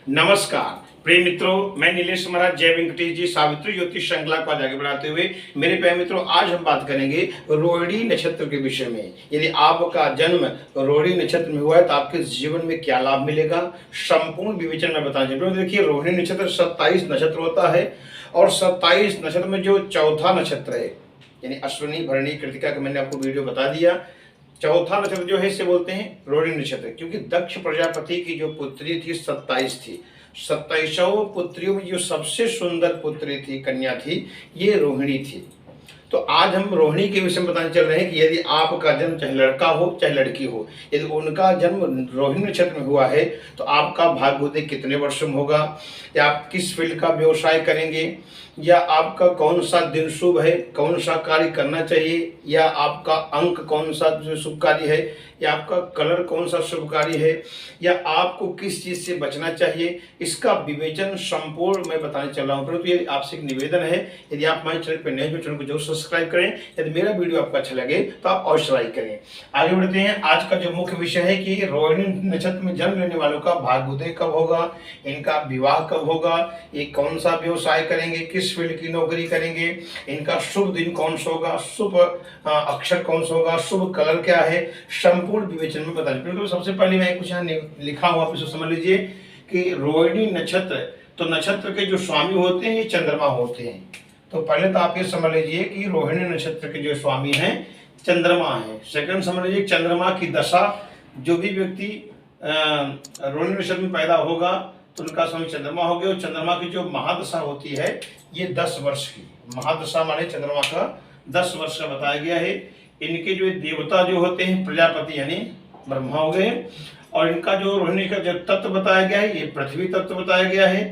नमस्कार प्रिय मित्रों, मैं नीलेश महाराज जय वेंकटेश जी सावित्री ज्योतिष श्रृंखला को आगे बढ़ाते हुए मेरे प्यारे मित्रों, आज हम बात करेंगे रोहिणी नक्षत्र के विषय में। यदि आपका जन्म रोहिणी नक्षत्र में हुआ है तो आपके जीवन में क्या लाभ मिलेगा, संपूर्ण विवेचन में बताना चाहिए। देखिए, रोहिणी नक्षत्र 27 नक्षत्र होता है और 27 नक्षत्र में जो चौथा नक्षत्र है यानी अश्विनी भरणी कृतिका का मैंने आपको वीडियो बता दिया। चौथा नक्षत्र जो है इसे बोलते हैं रोहिणी नक्षत्र, क्योंकि दक्ष प्रजापति की जो पुत्री थी 27 थी। 27 पुत्रियों में जो सबसे सुंदर पुत्री थी, कन्या थी, ये रोहिणी थी। तो आज हम रोहिणी के विषय में बताने चल रहे हैं कि यदि आपका जन्म चाहे लड़का हो चाहे लड़की हो, यदि उनका जन्म रोहिणी नक्षत्र में हुआ है तो आपका भाग्योदय कितने वर्षों में होगा, या आप किस फील्ड का व्यवसाय करेंगे, या आपका कौन सा दिन शुभ है, कौन सा कार्य करना चाहिए, या आपका अंक कौन सा जो शुभ कार्य है, या आपका कलर कौन सा शुभ कार्य है, या आपको किस चीज से बचना चाहिए, इसका विवेचन संपूर्ण मैं बताने चल रहा हूँ। परंतु यदि आपसे एक निवेदन है, यदि आप हमारे चैनल पर नए हो, चैनल को जरूर सब्सक्राइब करें। यदि मेरा वीडियो आपको अच्छा लगे तो आप अवश्य लाइक करें। आगे बढ़ते हैं। आज का जो मुख्य विषय है कि रोहिणी नक्षत्र में जन्म लेने वालों का भाग्योदय कब होगा, इनका विवाह कब होगा, ये कौन सा व्यवसाय करेंगे, किस फील्ड की नौकरी करेंगे, इनका शुभ दिन कौन सा होगा, शुभ अक्षर कौन सा होगा, शुभ कलर क्या है, संपूर्ण विवेचन में बताने। तो सबसे पहले मैं कुछ यहाँ लिखा हुआ, आप इसे समझ लीजिए कि रोहिणी नक्षत्र, तो नक्षत्र के जो स्वामी होते हैं ये चंद्रमा होते हैं। तो पहले तो आप ये समझ लीजिए कि रोहिणी नक्षत्र के जो स्वामी हैं चंद्रमा है। सेकंड समझ लीजिए चंद्रमा की दशा, जो भी व्यक्ति रोहिणी नक्षत्र में पैदा होगा तो उनका स्वामी चंद्रमा हो गया। और चंद्रमा की जो महादशा होती है ये 10 वर्ष की महादशा, माने चंद्रमा का 10 वर्ष का बताया गया है। इनके जो देवता जो होते हैं प्रजापति यानी ब्रह्मा हो गए। और इनका जो रोहिणी का जो तत्व बताया गया है ये पृथ्वी तत्व बताया गया है।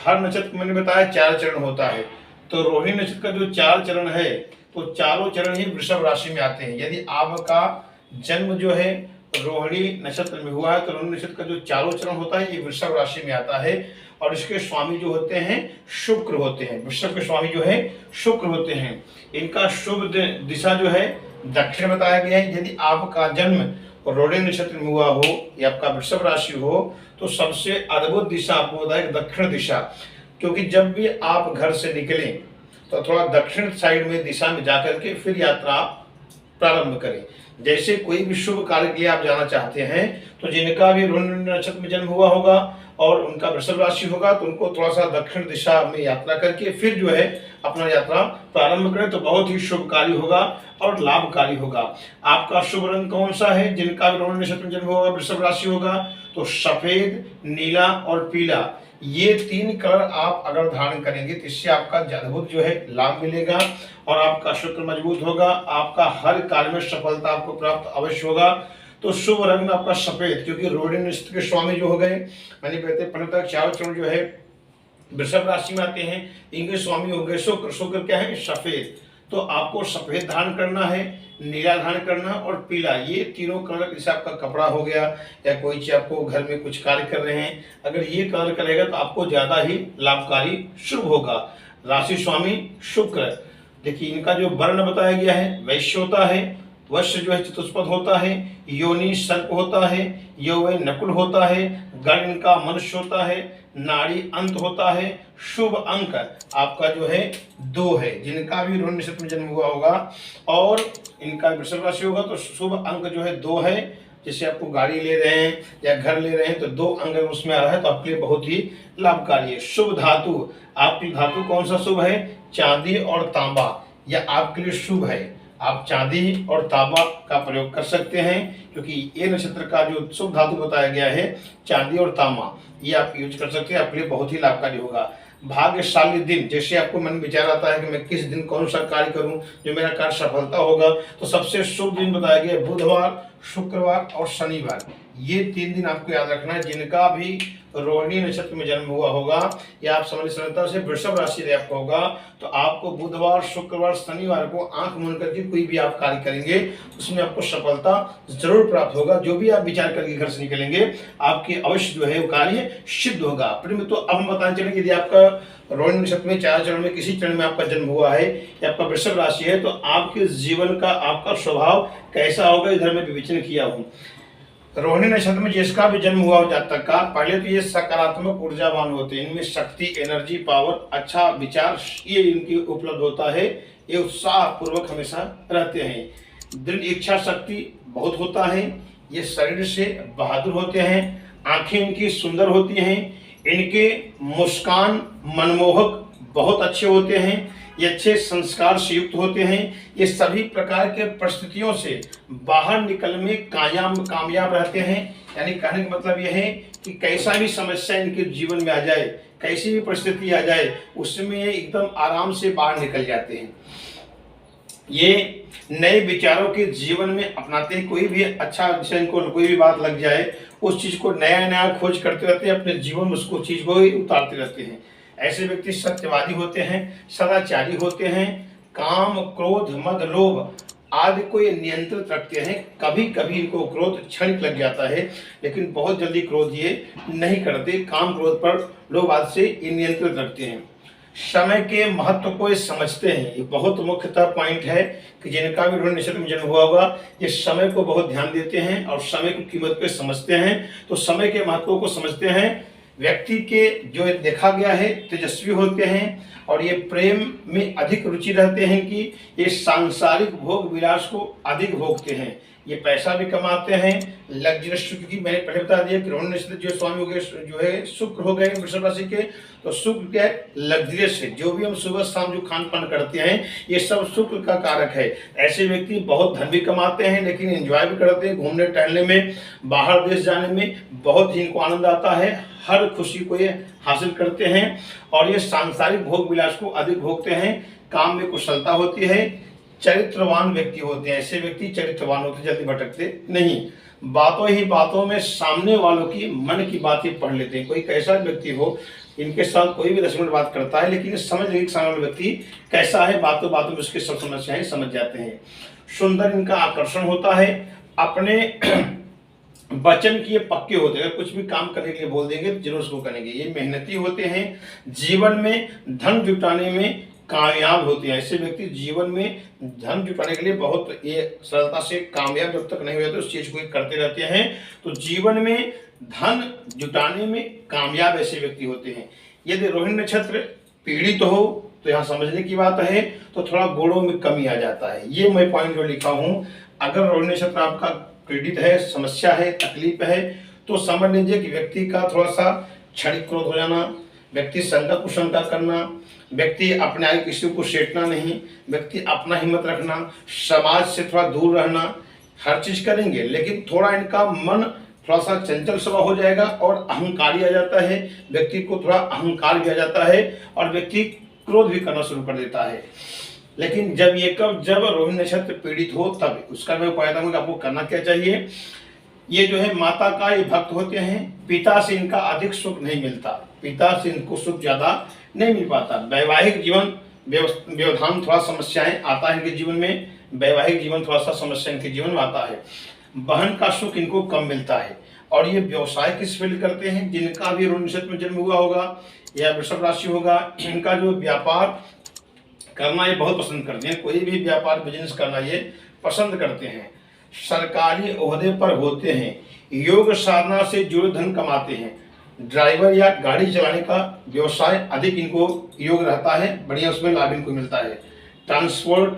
हर नक्षत्र मैंने बताया 4 चरण होता है। तो रोहिणी नक्षत्र का जो 4 चरण है तो चारों चरण ही वृषभ राशि में आते हैं। यदि आपका जन्म जो है रोहिणी नक्षत्र में हुआ है तो रोहिणी नक्षत्र का जो चारों चरण होता है ये वृषभ राशि में आता है। और इसके स्वामी जो होते हैं शुक्र होते हैं। वृषभ के स्वामी जो है शुक्र होते हैं। इनका शुभ दिशा जो है दक्षिण बताया गया है। यदि आपका जन्म रोहिणी नक्षत्र में हुआ हो या आपका वृषभ राशि हो तो सबसे अद्भुत दिशा आपको होता है दक्षिण दिशा, क्योंकि जब भी आप घर से निकलें तो थोड़ा दक्षिण साइड में दिशा में जाकर के फिर यात्रा प्रारंभ करें। जैसे कोई भी शुभ कार्य के लिए आप जाना चाहते हैं तो जिनका भी रोहिणी नक्षत्र में जन्म हुआ होगा और उनका वृषभ राशि होगा तो उनको थोड़ा सा दक्षिण दिशा में यात्रा करके फिर जो है अपना यात्रा प्रारंभ करें तो बहुत ही शुभकारी होगा और लाभकारी होगा। आपका शुभ रंग कौन सा है, जिनका भी रोहिणी नक्षत्र में जन्म होगा वृषभ राशि होगा तो सफेद, नीला और पीला, ये 3 कलर आप अगर धारण करेंगे तो इससे आपका अद्भुत जो है लाभ मिलेगा और आपका शुक्र मजबूत होगा। आपका हर कार्य में सफलता आपको प्राप्त अवश्य होगा। तो शुभ रंग आपका सफेद, क्योंकि रोहिणी नक्षत्र के स्वामी जो हो गए मैंने कहते पहले तक 4 चरण जो है वृषभ राशि में आते हैं, इनके स्वामी हो गए शुक्र। शुक्र क्या है सफेद, तो आपको सफेद धारण करना है, नीला धारण करना और पीला, ये तीनों कलर। जैसे आपका कपड़ा हो गया या कोई चीज आपको घर में कुछ कार्य कर रहे हैं, अगर ये कलर करेगा तो आपको ज्यादा ही लाभकारी शुभ होगा। राशि स्वामी शुक्र। देखिए इनका जो वर्ण बताया गया है वैश्य होता है, वश्य जो है चतुष्पद होता है, योनि सर्प होता है, यौवन नकुल होता है, गण इनका मनुष्य होता है, नाड़ी अंत होता है। शुभ अंक आपका जो है 2 है, जिनका भी रोहिणी नक्षत्र में जन्म हुआ होगा और इनका वृषभ राशि होगा तो शुभ अंक जो है 2 है। जैसे आपको गाड़ी ले रहे हैं या घर ले रहे हैं तो 2 अंक उसमें आ रहा है तो आपके लिए बहुत ही लाभकारी है। शुभ धातु, आपकी धातु कौन सा शुभ है, चांदी और तांबा, यह आपके लिए शुभ है। आप चांदी और तांबा का प्रयोग कर सकते हैं, क्योंकि ये नक्षत्र का जो शुभ धातु बताया गया है चांदी और तांबा, ये आप यूज कर सकते हैं, आपके लिए बहुत ही लाभकारी होगा। भाग्यशाली दिन, जैसे आपको मन विचार आता है कि मैं किस दिन कौन सा कार्य करूं जो मेरा कार्य सफलता होगा, तो सबसे शुभ दिन बताया गया बुधवार, शुक्रवार और शनिवार। ये 3 दिन आपको याद रखना है। जिनका भी रोहिणी नक्षत्र में जन्म हुआ होगा या आप समझ सरलता से वृषभ राशि से आपका होगा तो आपको बुधवार, शुक्रवार, शनिवार को आंख मूंद करके कोई भी आप कार्य करेंगे उसमें आपको सफलता जरूर प्राप्त होगा। जो भी आप विचार करके घर से निकलेंगे आपके अवश्य जो है वो कार्य सिद्ध होगा। तो अब हम बताने चलेंगे यदि आपका रोहिणी नक्षत्र में 4 चरण में किसी चरण में आपका जन्म हुआ है या आपका वृषभ राशि है तो आपके जीवन का आपका स्वभाव कैसा होगा, इधर मैं विवेचन किया हूँ। रोहिणी नक्षत्र में जिसका भी जन्म हुआ हो जातक का, पहले तो ये सकारात्मक ऊर्जावान होते हैं, इनमें शक्ति, एनर्जी, पावर, अच्छा विचार ये इनकी उपलब्ध होता है। ये उत्साह पूर्वक हमेशा रहते हैं, दृढ़ इच्छा शक्ति बहुत होता है। ये शरीर से बहादुर होते हैं, आंखें इनकी सुंदर होती हैं, इनके मुस्कान मनमोहक बहुत अच्छे होते हैं, ये अच्छे संस्कार से युक्त होते हैं। ये सभी प्रकार के परिस्थितियों से बाहर निकलने में कामयाब रहते हैं। यानी कहने का मतलब यह है कि कैसा भी समस्या इनके जीवन में आ जाए, कैसी भी परिस्थिति आ जाए, उसमें ये एकदम आराम से बाहर निकल जाते हैं। ये नए विचारों के जीवन में अपनाते हैं। कोई भी अच्छा विषय इनको, कोई भी बात लग जाए, उस चीज को नया नया खोज करते रहते हैं, अपने जीवन में उसको चीज को ही उतारते रहते हैं। ऐसे व्यक्ति सत्यवादी होते हैं, सदाचारी होते हैं, काम, क्रोध, मद, लोभ आदि को ये नियंत्रित रखते हैं। कभी कभी इनको क्रोध क्षणिक लग जाता है, लेकिन बहुत जल्दी क्रोध ये नहीं करते। काम, क्रोध पर लोभ आदि से ये नियंत्रित रखते हैं। समय के महत्व को ये समझते हैं। ये बहुत मुख्यतः पॉइंट है कि जिनका भी रोहिणी नक्षत्र में जन्म हुआ होगा, ये समय को बहुत ध्यान देते हैं और समय की कीमत को समझते हैं। तो समय के महत्व को समझते हैं। व्यक्ति के जो देखा गया है तेजस्वी होते हैं और ये प्रेम में अधिक रुचि रहते हैं कि ये सांसारिक भोग विलास को अधिक भोगते हैं। ये पैसा भी कमाते हैं, लग्जरियस, क्योंकि मैंने पहले बता दिया कि रोहिणी नक्षत्र जो स्वामी हो गए, जो है शुक्र हो गए वृषभ राशि के, तो शुक्र क्या है, लग्जरियस है। जो भी हम सुबह शाम जो खान पान करते हैं, ये सब शुक्र का कारक है। ऐसे व्यक्ति बहुत धन भी कमाते हैं, लेकिन एंजॉय भी करते हैं। घूमने टहलने में, बाहर देश जाने में बहुत ही इनको आनंद आता है। हर खुशी को ये हासिल करते हैं और ये सांसारिक भोग विलास को अधिक भोगते हैं। काम में कुशलता होती है, चरित्रवान व्यक्ति होते हैं। ऐसे व्यक्ति चरित्रवान होते हैं, जल्दी भटकते नहीं। बातों ही बातों में सामने वालों की मन की बातें पढ़ लेते हैं। कोई कैसा व्यक्ति हो, इनके साथ कोई भी 10 मिनट बात करता है, लेकिन समझ लेंगे सामने वाला व्यक्ति कैसा है, बातों बातों में उसकी सब समस्याएं समझ जाते हैं। सुंदर इनका आकर्षण होता है। अपने वचन की ये पक्के होते हैं। अगर कुछ भी काम करने के लिए बोल देंगे तो जरूर उसको करेंगे। ये मेहनती होते हैं, जीवन में धन जुटाने में कामयाब होते हैं। ऐसे व्यक्ति जीवन में धन जुटाने के लिए बहुत ये सरलता से कामयाब जब तक नहीं हो जाते, उस चीज को करते रहते हैं। तो जीवन में धन जुटाने में कामयाब ऐसे व्यक्ति होते हैं। यदि रोहिणी नक्षत्र पीड़ित हो तो यहाँ समझने की बात है, तो थोड़ा गुणों में कमी आ जाता है। ये मैं पॉइंट जो लिखा हूँ, अगर रोहिणी नक्षत्र आपका पीड़ित है, समस्या है, तकलीफ है, तो समझ लीजिए कि व्यक्ति का थोड़ा सा क्षणिक क्रोध हो जाना, व्यक्ति शंका कुशंका करना, व्यक्ति अपने आगे किसी को सेटना नहीं, व्यक्ति अपना हिम्मत रखना, समाज से थोड़ा दूर रहना, हर चीज करेंगे, लेकिन थोड़ा इनका मन थोड़ा सा चंचल स्वभाव हो जाएगा और अहंकारी आ जाता है। व्यक्ति को थोड़ा अहंकार भी आ जाता है और व्यक्ति क्रोध भी करना शुरू कर देता है। लेकिन जब रोहिणी नक्षत्र पीड़ित हो, तब उसका मैं उपाय बताऊंगा आपको करना क्या चाहिए। ये जो है माता का ये भक्त होते हैं। पिता से इनका अधिक सुख नहीं मिलता, पिता से इनको सुख ज्यादा नहीं मिल पाता। वैवाहिक जीवन व्यवधान थोड़ा समस्याएं आता है इनके जीवन में, वैवाहिक जीवन थोड़ा सा समस्या इनके जीवन में आता है। बहन का सुख इनको कम मिलता है। और ये व्यवसाय किस फील्ड करते हैं, जिनका भी रोहिणी नक्षत्र में जन्म हुआ होगा या वृषभ राशि होगा, इनका जो व्यापार करना ये बहुत पसंद करते हैं। कोई भी व्यापार बिजनेस करना ये पसंद करते हैं। सरकारी ओहदे पर होते हैं, योग साधना से जुड़े धन कमाते हैं। ड्राइवर या गाड़ी चलाने का व्यवसाय अधिक इनको योग रहता है, बढ़िया उसमें लाभ इनको मिलता है। ट्रांसपोर्ट,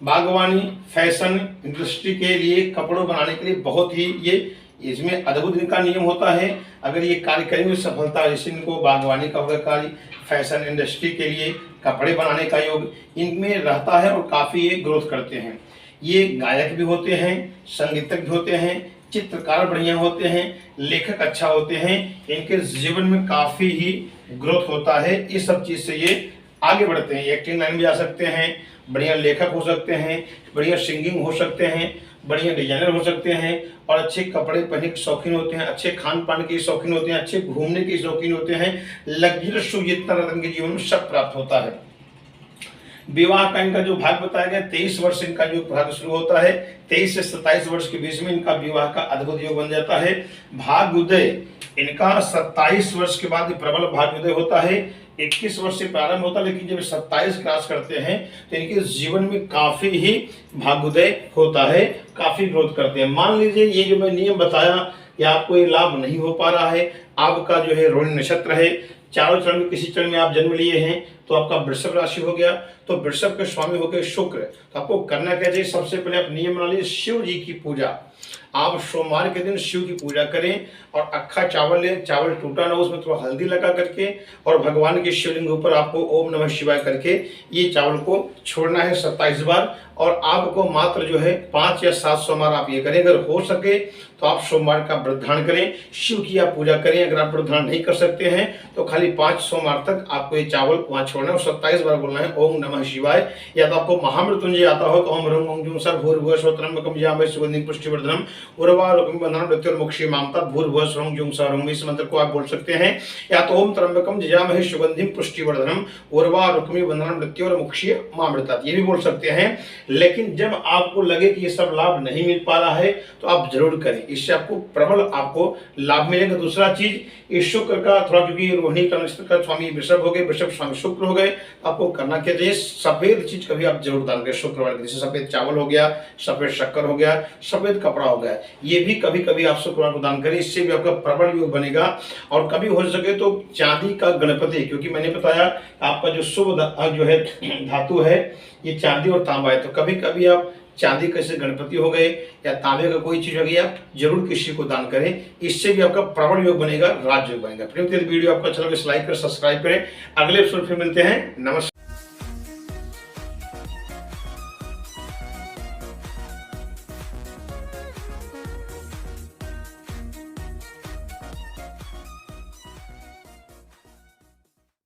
बागवानी, फैशन इंडस्ट्री के लिए, कपड़ों बनाने के लिए बहुत ही ये इसमें अद्भुत इनका नियम होता है। अगर ये कार्य करेंगे सफलता, जैसे इनको बागवानी का होगा कार्य, फैशन इंडस्ट्री के लिए कपड़े बनाने का योग इनमें रहता है और काफ़ी ये ग्रोथ करते हैं। ये गायक भी होते हैं, संगीतज्ञ भी होते हैं, चित्रकार बढ़िया होते हैं, लेखक अच्छा होते हैं। इनके जीवन में काफ़ी ही ग्रोथ होता है। इस सब चीज़ से ये आगे बढ़ते हैं। एक्टिंग लाइन में जा सकते हैं, बढ़िया लेखक हो सकते हैं, बढ़िया सिंगिंग हो सकते हैं, बढ़िया डिजाइनर हो सकते हैं और अच्छे कपड़े पहनने के शौकीन होते हैं, अच्छे खान पान के शौकीन होते हैं, अच्छे घूमने के शौकीन होते हैं। लग्जरियस सुख जितना रतन के जीवन में सब प्राप्त होता है। विवाह का इनका जो भाग बताया गया, 23 वर्ष इनका जो भाग शुरू होता है, 23 से 27 वर्ष के बीच में इनका विवाह का अद्भुत योग बन जाता है। भाग्योदय इनका 27 वर्ष के बाद प्रबल भाग्योदय होता है। 21 वर्ष से प्रारंभ होता है, लेकिन जब 27 क्रॉस करते हैं तो इनके जीवन में काफी ही भाग्योदय होता है, काफी ग्रोथ करते हैं। मान लीजिए ये जो मैं नियम बताया या आपको ये लाभ नहीं हो पा रहा है, आपका जो है रोहिणी नक्षत्र है, चारों चरण में किसी चरण में आप जन्म लिए हैं, तो आपका वृषभ राशि हो गया, तो वृषभ के स्वामी हो गए शुक्र। तो आपको करना क्या चाहिए, सबसे पहले आप नियम बना लीजिए शिव जी की पूजा। आप सोमवार के दिन शिव की पूजा करें और अक्खा चावल लें, चावल टूटा ना, उसमें थोड़ा हल्दी लगा करके और भगवान के शिवलिंग के ऊपर आपको ओम नमः शिवाय करके ये चावल को छोड़ना है 27 बार। और आपको मात्र जो है 5 या 7 सोमवार आप ये करें। अगर हो सके तो आप सोमवार का व्रत धारण करें, शिव की आप पूजा करें। अगर आप व्रत धारण नहीं कर सकते हैं तो खाली 5 सोमवार तक आपको ये चावल वहां छोड़ना है और 27 बार बोलना है ओम नमः शिवाय। या तो आपको महामृत्युंजय आता हो तो ओम ह्रौं ओम जूं सः भूर्भुवः स्वः त्र्यंबकं यजामहे सुगंधिं पुष्टिवर्धनम् उर्वारुकमिव बन्धनं मृत्युर्मुक्षीयमां तत् भूर्भुवः स्वः ह्रौं जूं सः ह्रौं। इस मंत्र को आप बोल सकते हैं। या तो ओम त्र्यंबकं यजामहे सुगंधिं पुष्टिवर्धनम् उर्वारुकमिव बन्धनं मृत्युर्मुक्षीयमामृतात्, ये भी बोल सकते हैं। लेकिन जब आपको लगे कि ये सब लाभ नहीं मिल पा रहा है तो आप जरूर करें, इससे आपको प्रबल आपको लाभ मिलेगा। दूसरा चीज, इस शुक्र का थोड़ा, क्योंकि रोहिणी का नक्षत्र का स्वामी वृषभ हो गए, वृषभ स्वामी शुक्र हो गए, आपको करना क्या चाहिए, सफेद चीज कभी आप जरूर दान करें शुक्रवार के, जैसे सफेद चावल हो गया, सफेद शक्कर हो गया, सफेद कपड़ा हो गया, ये भी कभी कभी आप शुक्रवार को दान करें, इससे भी आपका प्रबल योग बनेगा। और कभी हो सके तो चांदी का गणपति, क्योंकि मैंने बताया आपका जो शुभ जो है धातु है ये चांदी और तांबा है, तो कभी कभी आप चांदी कैसे गणपति हो गए या तांबे का कोई चीज हो गई, आप जरूर किसी को दान करें, इससे भी आपका प्रबल योग बनेगा, राजयोग बनेगा। वीडियो आपको अच्छा लगे लाइक करें, सब्सक्राइब करें। अगले एपिसोड फिर मिलते हैं। नमस्कार।